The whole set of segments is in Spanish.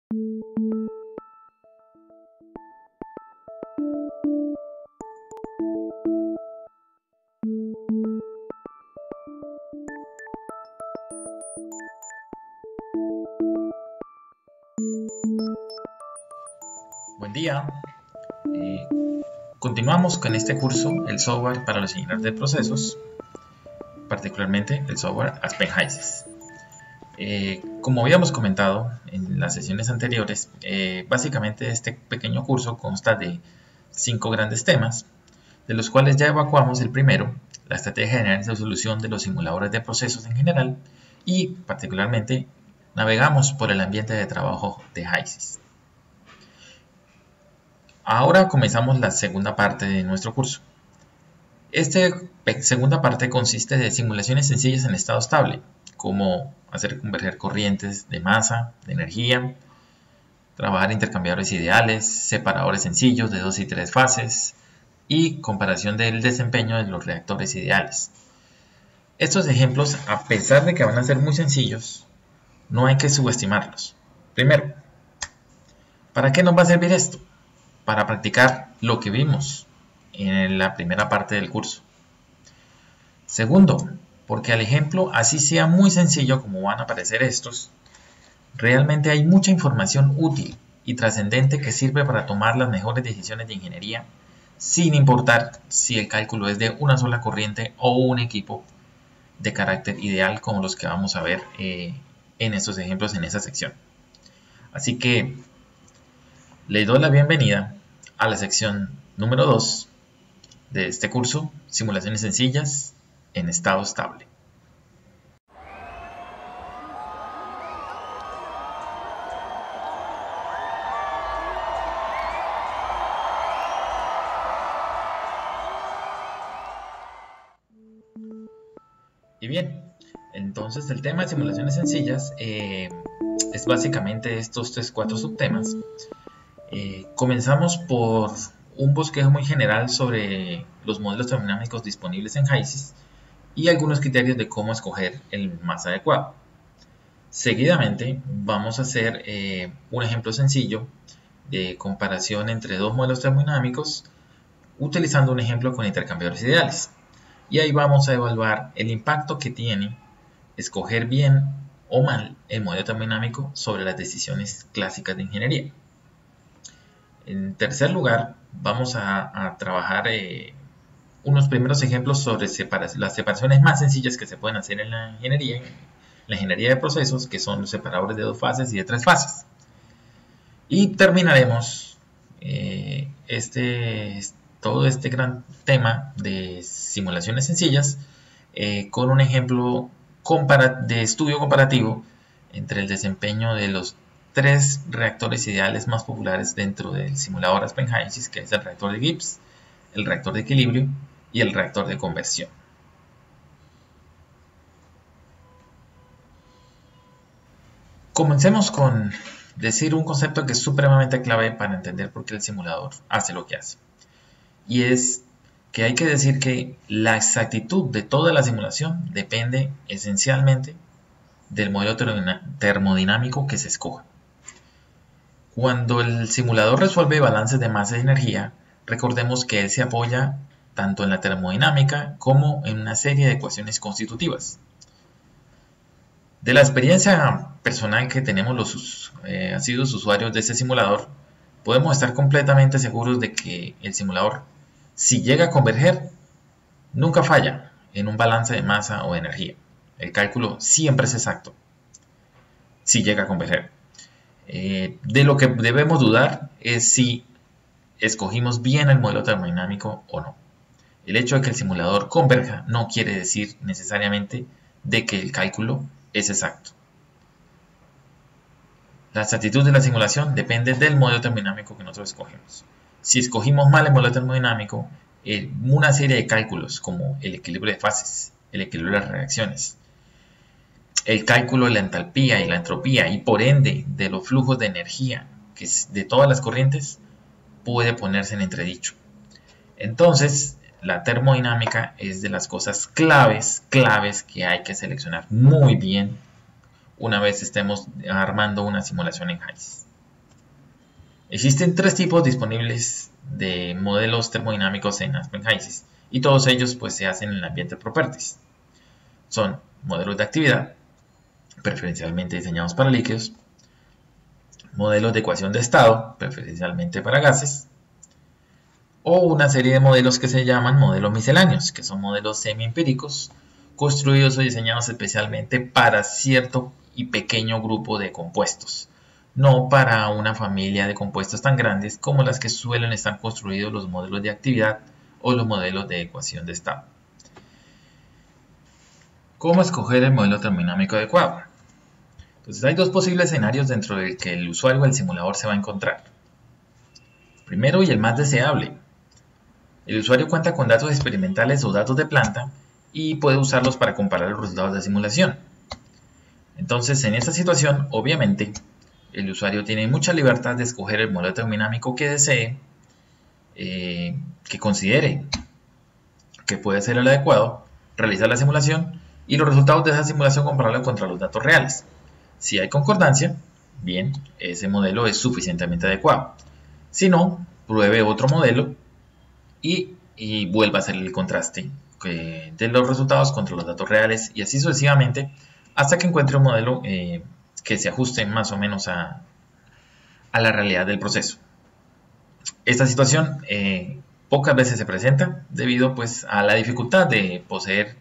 Buen día. Continuamos con este curso, el software para los ingenieros de procesos, particularmente el software Aspen HYSYS. Como habíamos comentado en las sesiones anteriores, básicamente este pequeño curso consta de 5 grandes temas, de los cuales ya evacuamos el primero, la estrategia general de resolución de los simuladores de procesos en general, y particularmente navegamos por el ambiente de trabajo de HYSYS. Ahora comenzamos la segunda parte de nuestro curso. Esta segunda parte consiste de simulaciones sencillas en estado estable, como hacer converger corrientes de masa, de energía, trabajar intercambiadores ideales, separadores sencillos de 2 y 3 fases y comparación del desempeño de los reactores ideales. Estos ejemplos, a pesar de que van a ser muy sencillos, no hay que subestimarlos. Primero, ¿para qué nos va a servir esto? Para practicar lo que vimos en la primera parte del curso. Segundo, porque al ejemplo, así sea muy sencillo como van a aparecer estos, realmente hay mucha información útil y trascendente que sirve para tomar las mejores decisiones de ingeniería, sin importar si el cálculo es de una sola corriente o un equipo de carácter ideal como los que vamos a ver en estos ejemplos en esta sección. Así que les doy la bienvenida a la sección número 2 de este curso, simulaciones sencillas en estado estable. Y bien, entonces el tema de simulaciones sencillas es básicamente estos 4 subtemas. Comenzamos por un bosquejo muy general sobre los modelos termodinámicos disponibles en HYSYS y algunos criterios de cómo escoger el más adecuado. Seguidamente vamos a hacer un ejemplo sencillo de comparación entre 2 modelos termodinámicos utilizando un ejemplo con intercambiadores ideales. Y ahí vamos a evaluar el impacto que tiene escoger bien o mal el modelo termodinámico sobre las decisiones clásicas de ingeniería. En tercer lugar, vamos a trabajar unos primeros ejemplos sobre las separaciones más sencillas que se pueden hacer en la ingeniería de procesos, que son los separadores de 2 fases y de 3 fases. Y terminaremos todo este gran tema de simulaciones sencillas con un ejemplo de estudio comparativo entre el desempeño de los 3 reactores ideales más populares dentro del simulador Aspen HYSYS, que es el reactor de Gibbs, el reactor de equilibrio y el reactor de conversión. Comencemos con decir un concepto que es supremamente clave para entender por qué el simulador hace lo que hace. Y es que hay que decir que la exactitud de toda la simulación depende esencialmente del modelo termodinámico que se escoja. Cuando el simulador resuelve balances de masa y energía, recordemos que él se apoya tanto en la termodinámica como en una serie de ecuaciones constitutivas. De la experiencia personal que tenemos los asiduos usuarios de este simulador, podemos estar completamente seguros de que el simulador, si llega a converger, nunca falla en un balance de masa o de energía. El cálculo siempre es exacto, si llega a converger. De lo que debemos dudar es si escogimos bien el modelo termodinámico o no. El hecho de que el simulador converja no quiere decir necesariamente de que el cálculo es exacto. La exactitud de la simulación depende del modelo termodinámico que nosotros escogemos. Si escogimos mal el modelo termodinámico, una serie de cálculos como el equilibrio de fases, el equilibrio de las reacciones, el cálculo de la entalpía y la entropía y por ende de los flujos de energía de todas las corrientes puede ponerse en entredicho. Entonces, la termodinámica es de las cosas claves que hay que seleccionar muy bien una vez estemos armando una simulación en HYSYS. Existen tres tipos disponibles de modelos termodinámicos en Aspen HYSYS y todos ellos pues se hacen en el ambiente Properties. Son modelos de actividad, preferencialmente diseñados para líquidos, modelos de ecuación de estado, preferencialmente para gases, o una serie de modelos que se llaman modelos misceláneos, que son modelos semi-empíricos, construidos o diseñados especialmente para cierto y pequeño grupo de compuestos, no para una familia de compuestos tan grandes como las que suelen estar construidos los modelos de actividad o los modelos de ecuación de estado. ¿Cómo escoger el modelo termodinámico adecuado? Entonces hay dos posibles escenarios dentro del que el usuario o el simulador se va a encontrar. Primero y el más deseable. El usuario cuenta con datos experimentales o datos de planta y puede usarlos para comparar los resultados de simulación. Entonces, en esta situación, obviamente, el usuario tiene mucha libertad de escoger el modelo termodinámico que desee, que considere que puede ser el adecuado, realizar la simulación y los resultados de esa simulación compararlos contra los datos reales. Si hay concordancia, bien, ese modelo es suficientemente adecuado. Si no, pruebe otro modelo y vuelva a hacer el contraste de los resultados contra los datos reales y así sucesivamente hasta que encuentre un modelo que se ajuste más o menos a la realidad del proceso. Esta situación pocas veces se presenta debido pues, a la dificultad de poseer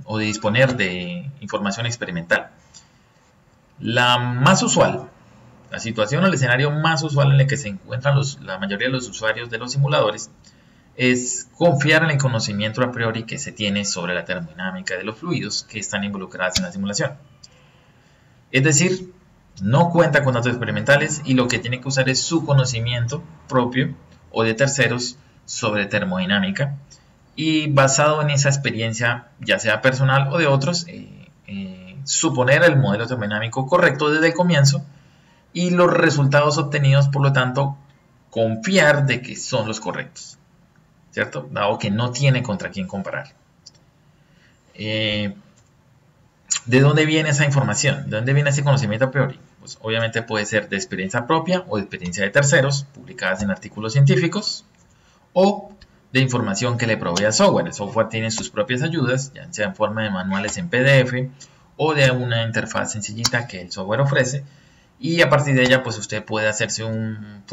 o de disponer de información experimental. La más usual, la situación o el escenario más usual en el que se encuentran la mayoría de los usuarios de los simuladores es confiar en el conocimiento a priori que se tiene sobre la termodinámica de los fluidos que están involucrados en la simulación. Es decir, no cuenta con datos experimentales y lo que tiene que usar es su conocimiento propio o de terceros sobre termodinámica y basado en esa experiencia, ya sea personal o de otros, suponer el modelo termodinámico correcto desde el comienzo y los resultados obtenidos, por lo tanto, confiar de que son los correctos, ¿cierto? Dado que no tiene contra quién comparar. ¿De dónde viene esa información? ¿De dónde viene ese conocimiento a priori? Pues obviamente puede ser de experiencia propia o de experiencia de terceros, publicadas en artículos científicos, o de información que le provee el software. El software tiene sus propias ayudas, ya sea en forma de manuales en PDF o de una interfaz sencillita que el software ofrece, y a partir de ella pues usted puede hacerse un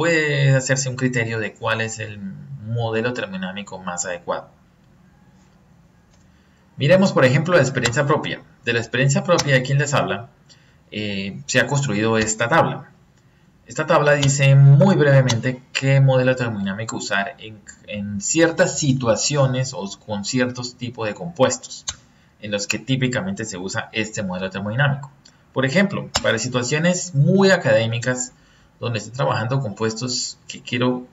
criterio de cuál es el modelo termodinámico más adecuado. Miremos por ejemplo la experiencia propia. De la experiencia propia de quien les habla se ha construido esta tabla. Esta tabla dice muy brevemente qué modelo termodinámico usar en ciertas situaciones o con ciertos tipos de compuestos en los que típicamente se usa este modelo termodinámico. Por ejemplo, para situaciones muy académicas donde estoy trabajando compuestos que quiero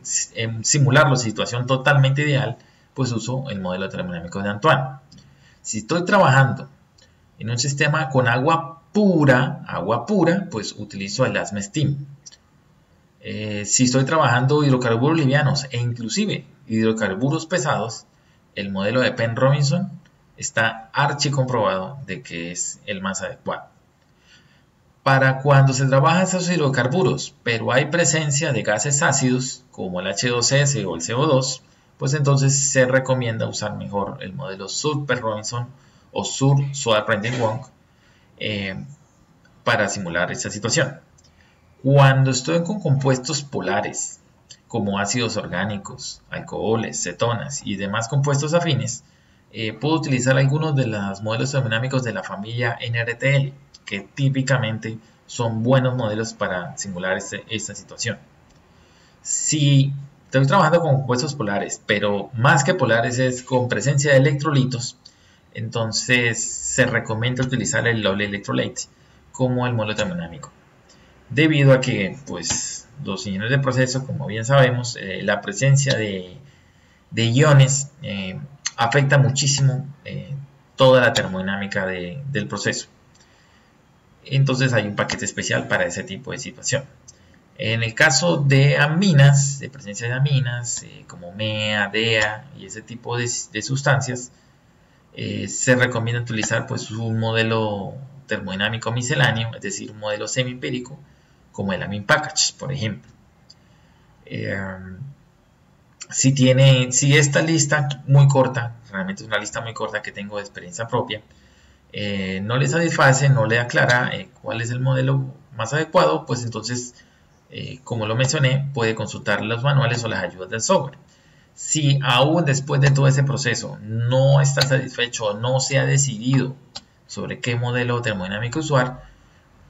simular la situación totalmente ideal, pues uso el modelo termodinámico de Antoine. Si estoy trabajando en un sistema con agua pura, pues utilizo el ASME STEAM. Si estoy trabajando hidrocarburos livianos e inclusive hidrocarburos pesados, el modelo de Penn-Robinson está archicomprobado de que es el más adecuado. Para cuando se trabaja esos hidrocarburos, pero hay presencia de gases ácidos como el H2S o el CO2, pues entonces se recomienda usar mejor el modelo Sur-Penn-Robinson o Sur-Swab-Brendan-Wong para simular esta situación. Cuando estoy con compuestos polares, como ácidos orgánicos, alcoholes, cetonas y demás compuestos afines, puedo utilizar algunos de los modelos termodinámicos de la familia NRTL, que típicamente son buenos modelos para simular esta situación. Si estoy trabajando con compuestos polares, pero más que polares es con presencia de electrolitos, entonces se recomienda utilizar el Lowell Electrolyte como el modelo termodinámico. Debido a que pues, los ingenieros de proceso, como bien sabemos, la presencia de iones afecta muchísimo toda la termodinámica del proceso. Entonces hay un paquete especial para ese tipo de situación. En el caso de aminas, de presencia de aminas, como MEA, DEA y ese tipo de sustancias, se recomienda utilizar pues, un modelo termodinámico misceláneo, es decir, un modelo semi-empírico, como el Amine Package, por ejemplo. Si esta lista muy corta, realmente es una lista muy corta que tengo de experiencia propia, no le satisface, no le aclara cuál es el modelo más adecuado, pues entonces, como lo mencioné, puede consultar los manuales o las ayudas del software. Si aún después de todo ese proceso no está satisfecho, no se ha decidido sobre qué modelo termodinámico usar,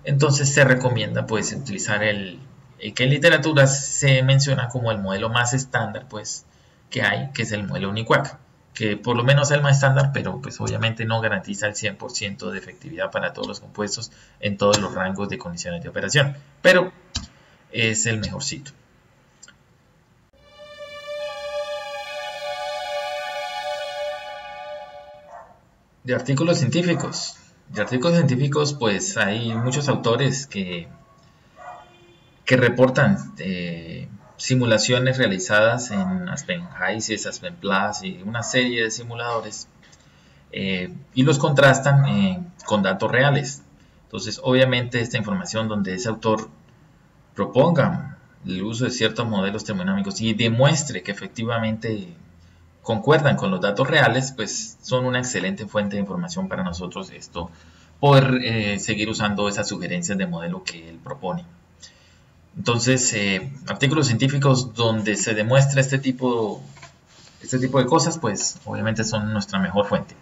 entonces se recomienda pues utilizar el que en literatura se menciona como el modelo más estándar pues que hay, que es el modelo UNIQUAC, que por lo menos es el más estándar, pero pues obviamente no garantiza el 100% de efectividad para todos los compuestos en todos los rangos de condiciones de operación, pero es el mejorcito. De artículos científicos. De artículos científicos, pues hay muchos autores que reportan simulaciones realizadas en Aspen HYSYS, Aspen Plus y una serie de simuladores y los contrastan con datos reales. Entonces, obviamente, esta información donde ese autor proponga el uso de ciertos modelos termodinámicos y demuestre que efectivamente concuerdan con los datos reales, pues son una excelente fuente de información para nosotros poder seguir usando esas sugerencias de modelo que él propone. Entonces, artículos científicos donde se demuestra este tipo de cosas, pues obviamente son nuestra mejor fuente.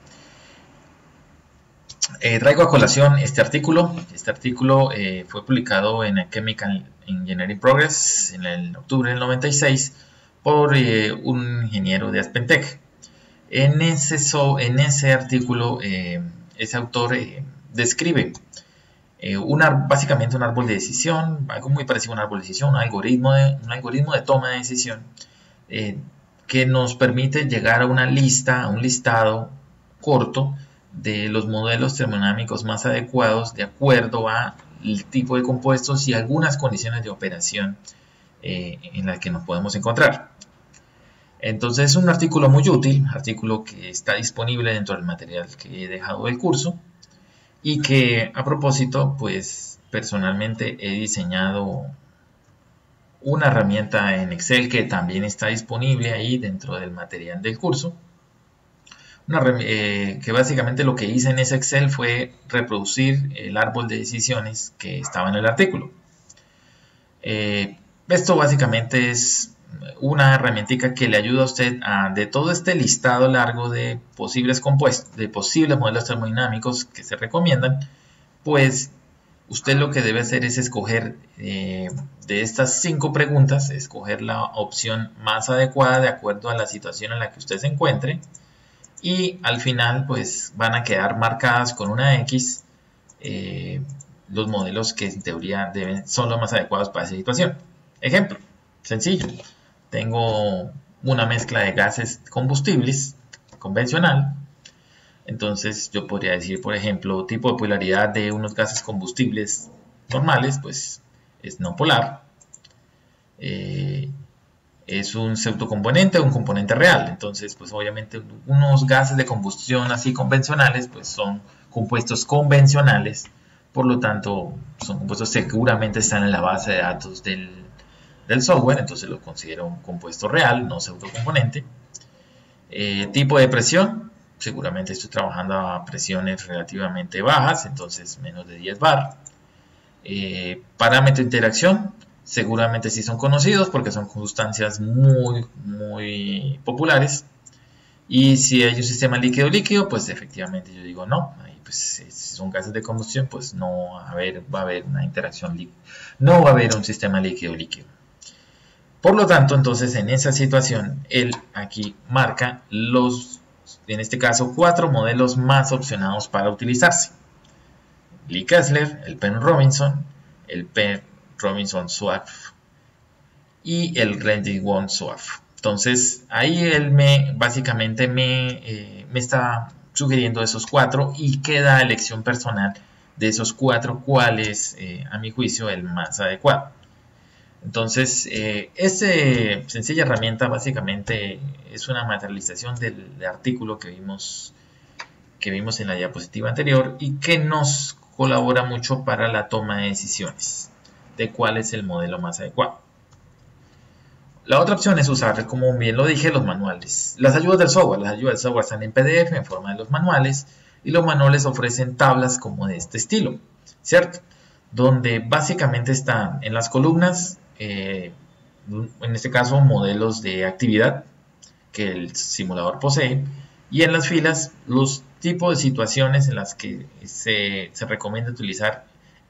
Traigo a colación este artículo. Este artículo fue publicado en Chemical Engineering Progress en el octubre del 96 por un ingeniero de AspenTech. En ese artículo, ese autor describe básicamente un árbol de decisión, algo muy parecido a un árbol de decisión, un algoritmo de toma de decisión que nos permite llegar a una lista, a un listado corto de los modelos termodinámicos más adecuados de acuerdo al tipo de compuestos y algunas condiciones de operación en las que nos podemos encontrar. Entonces es un artículo muy útil, artículo que está disponible dentro del material que he dejado del curso y que a propósito, pues personalmente he diseñado una herramienta en Excel que también está disponible ahí dentro del material del curso. Que básicamente lo que hice en ese Excel fue reproducir el árbol de decisiones que estaba en el artículo. Esto básicamente es una herramientica que le ayuda a usted de todo este listado largo de posibles compuestos, de posibles modelos termodinámicos que se recomiendan, pues usted lo que debe hacer es escoger de estas 5 preguntas, escoger la opción más adecuada de acuerdo a la situación en la que usted se encuentre, y al final pues van a quedar marcadas con una X los modelos que en teoría son los más adecuados para esa situación. Ejemplo, sencillo. Tengo una mezcla de gases combustibles convencional. Entonces yo podría decir, por ejemplo, tipo de polaridad de unos gases combustibles normales, pues es no polar. Es un pseudocomponente o un componente real. Entonces, pues obviamente unos gases de combustión así convencionales, pues son compuestos convencionales. Por lo tanto, son compuestos que seguramente están en la base de datos del software, entonces lo considero un compuesto real, no pseudocomponente. Tipo de presión, seguramente estoy trabajando a presiones relativamente bajas, entonces menos de 10 bar. Parámetro de interacción, seguramente sí son conocidos porque son sustancias muy populares. Y si hay un sistema líquido-líquido, pues efectivamente yo digo no. Ahí pues si son gases de combustión, pues no va a haber una interacción líquida. No va a haber un sistema líquido-líquido. Por lo tanto, entonces en esa situación, él aquí marca en este caso, 4 modelos más opcionados para utilizarse. Lee Kessler, el Penn Robinson, el Penn Robinson Swaff y el Rendell-Wong Swaff. Entonces, ahí él básicamente me está sugiriendo esos 4 y queda a elección personal de esos 4 cuál es, a mi juicio, el más adecuado. Entonces, esta sencilla herramienta básicamente es una materialización del artículo que vimos en la diapositiva anterior y que nos colabora mucho para la toma de decisiones de cuál es el modelo más adecuado. La otra opción es usar, como bien lo dije, los manuales. Las ayudas del software. Las ayudas del software están en PDF en forma de los manuales y los manuales ofrecen tablas como de este estilo, ¿cierto? Donde básicamente están en las columnas, en este caso, modelos de actividad que el simulador posee, y en las filas los tipos de situaciones en las que se recomienda utilizar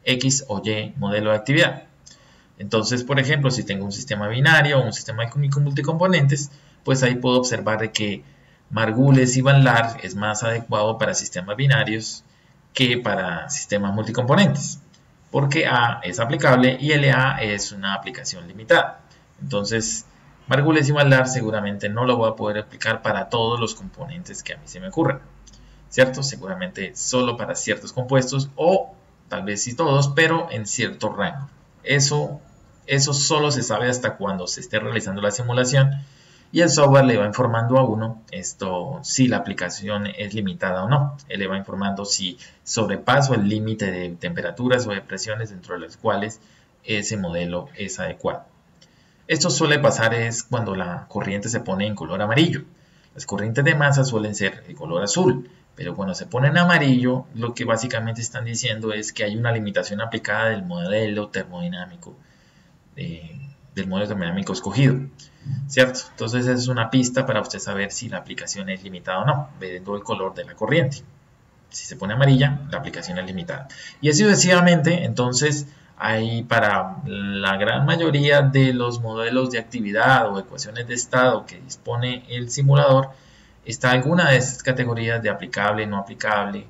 X o Y modelo de actividad. Entonces, por ejemplo, si tengo un sistema binario o un sistema con multicomponentes, pues ahí puedo observar de que Margules y Van-Laar es más adecuado para sistemas binarios que para sistemas multicomponentes, porque A es aplicable y LA es una aplicación limitada. Entonces, Margules y Van-Laar seguramente no lo voy a poder aplicar para todos los componentes que a mí se me ocurran, ¿cierto? Seguramente solo para ciertos compuestos o tal vez sí todos, pero en cierto rango. Eso solo se sabe hasta cuando se esté realizando la simulación y el software le va informando a uno si la aplicación es limitada o no. Él le va informando si sobrepaso el límite de temperaturas o de presiones dentro de las cuales ese modelo es adecuado. Esto suele pasar es cuando la corriente se pone en color amarillo. Las corrientes de masa suelen ser de color azul, pero cuando se pone en amarillo, lo que básicamente están diciendo es que hay una limitación aplicada del modelo termodinámico escogido, ¿cierto? Entonces es una pista para usted saber si la aplicación es limitada o no, viendo el color de la corriente. Si se pone amarilla, la aplicación es limitada. Y así sucesivamente, entonces, hay para la gran mayoría de los modelos de actividad o ecuaciones de estado que dispone el simulador, está alguna de estas categorías de aplicable, no aplicable,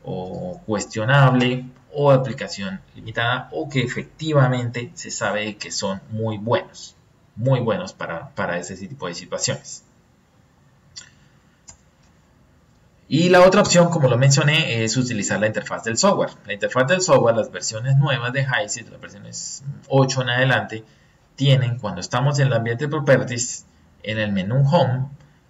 o cuestionable, o aplicación limitada, o que efectivamente se sabe que son muy buenos para ese tipo de situaciones. Y la otra opción, como lo mencioné, es utilizar la interfaz del software. La interfaz del software, las versiones nuevas de HYSYS, las versiones 8 en adelante, tienen, cuando estamos en el ambiente Properties, en el menú Home,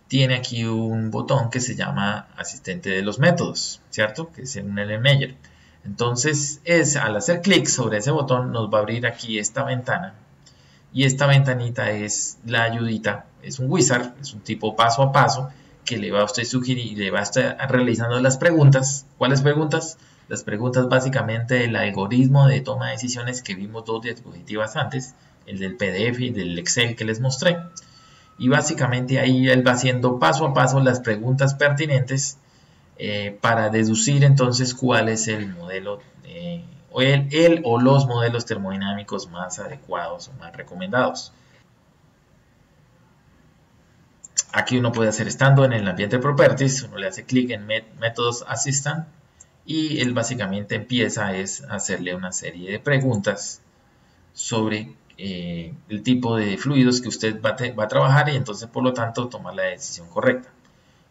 tiene aquí un botón que se llama Asistente de los Métodos, ¿cierto? Que es un LMaker. Entonces, al hacer clic sobre ese botón, nos va a abrir aquí esta ventana. Y esta ventanita es la ayudita, es un wizard, es un tipo paso a paso, que le va a usted sugerir y le va a estar realizando las preguntas. ¿Cuáles preguntas? Las preguntas básicamente del algoritmo de toma de decisiones que vimos dos diapositivas antes, el del PDF y del Excel que les mostré. Y básicamente ahí él va haciendo paso a paso las preguntas pertinentes para deducir entonces cuál es el modelo o el o los modelos termodinámicos más adecuados o más recomendados. Aquí uno puede hacer, estando en el ambiente Properties, uno le hace clic en Methods Assistant y él básicamente empieza a hacerle una serie de preguntas sobre el tipo de fluidos que usted va a trabajar y entonces por lo tanto tomar la decisión correcta.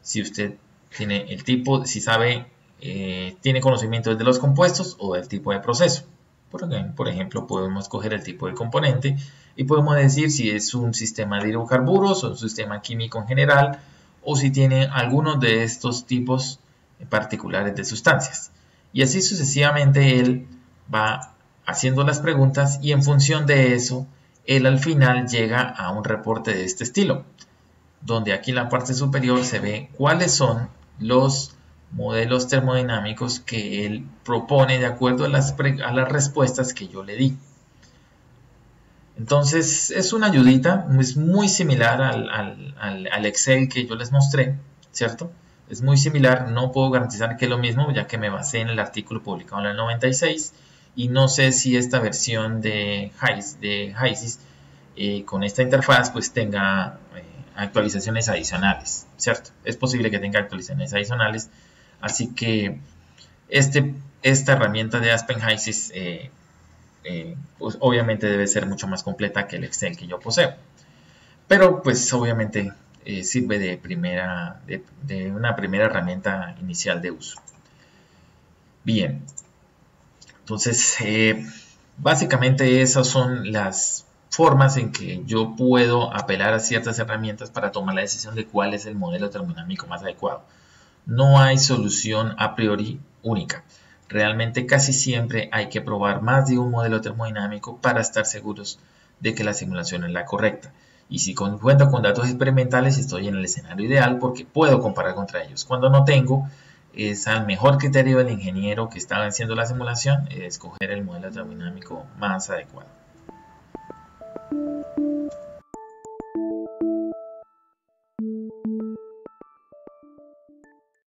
Si usted tiene el tipo, si sabe, tiene conocimiento de los compuestos o del tipo de proceso. Por ejemplo, podemos coger el tipo de componente y podemos decir si es un sistema de hidrocarburos o un sistema químico en general o si tiene algunos de estos tipos particulares de sustancias. Y así sucesivamente él va haciendo las preguntas y en función de eso, él al final llega a un reporte de este estilo, donde aquí en la parte superior se ve cuáles son los modelos termodinámicos que él propone de acuerdo a las respuestas que yo le di. Entonces es una ayudita, es muy similar al Excel que yo les mostré, ¿cierto? Es muy similar, no puedo garantizar que es lo mismo, ya que me basé en el artículo publicado en el 96 y no sé si esta versión de HYSYS con esta interfaz pues tenga actualizaciones adicionales, ¿cierto? Es posible que tenga actualizaciones adicionales, así que esta herramienta de Aspen HYSYS pues obviamente debe ser mucho más completa que el Excel que yo poseo, pero pues obviamente sirve de una primera herramienta inicial de uso. Bien, entonces básicamente esas son las formas en que yo puedo apelar a ciertas herramientas para tomar la decisión de cuál es el modelo termodinámico más adecuado. No hay solución a priori única. Realmente casi siempre hay que probar más de un modelo termodinámico para estar seguros de que la simulación es la correcta. Y si cuento con datos experimentales, estoy en el escenario ideal porque puedo comparar contra ellos. Cuando no tengo, es al mejor criterio del ingeniero que está haciendo la simulación escoger el modelo termodinámico más adecuado.